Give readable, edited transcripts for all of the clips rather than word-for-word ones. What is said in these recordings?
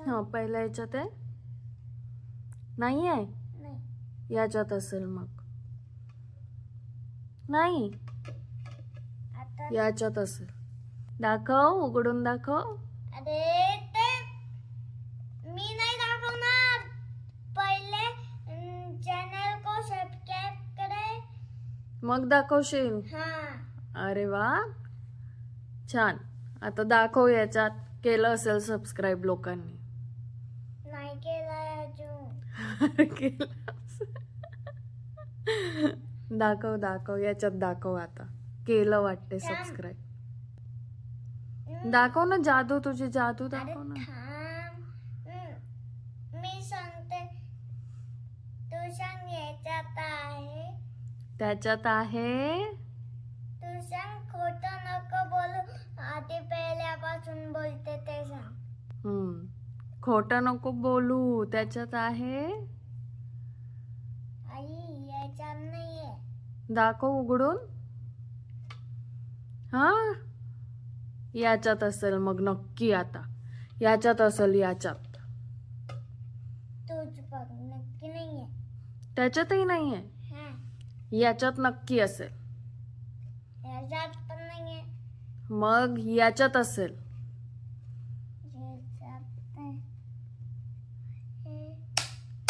हा पहिल्या याच्यात आहे नाही आहे नाही याच्यात असेल मग नाही आता याच्यात असेल दाखव उघडून दाखव अरे ते मी नाही दाखवणार पहिले चॅनल को सब्सक्राइब करे मग दाखवशील हाँ अरे वा छान आता दाखव याच्यात केलं असेल सबस्क्राईब लोकांनी नाही केला अजून केलं असेल. दाखव दाखव याच्यात दाखव आता केलं वाटते थांब. सबस्क्राईब दाखव ना जादू तुझी जादू अरे दाखव ना थांब मी सांगते तू सांग याच्यात आहे त्याच्यात आहे तू सांग खोटं नको बोलू आधी पहिल्यापासून बोलते ते सांग खोटं नको बोलू त्याच्यात आहे आई याच्यात नाहीये दाखव उघडून हा याच्यात असेल मग नक्की आता याच्यात असेल याच्यात तूच बघ नक्की नाहीये त्याच्यातही नाहीये हा याच्यात नक्की असेल याच्यात पण नाहीये मग याच्यात असेल याच्यात नाही.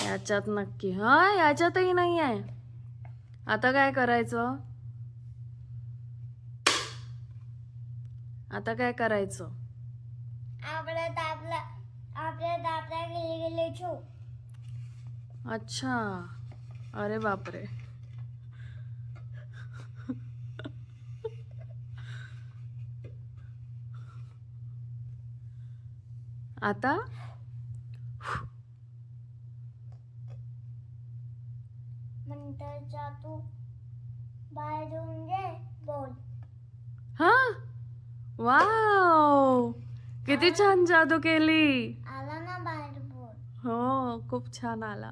याच्यात नक्की हा याच्यातही नाही आहे आता काय करायचं आता काय करायचं आपल्या दाबला गेले छू अच्छा अरे बापरे आता नंतरचा तू बाहेरून घे बोल हा वाव किती छान जादू केली आला ना बाहेर बोल हो खूप छान आला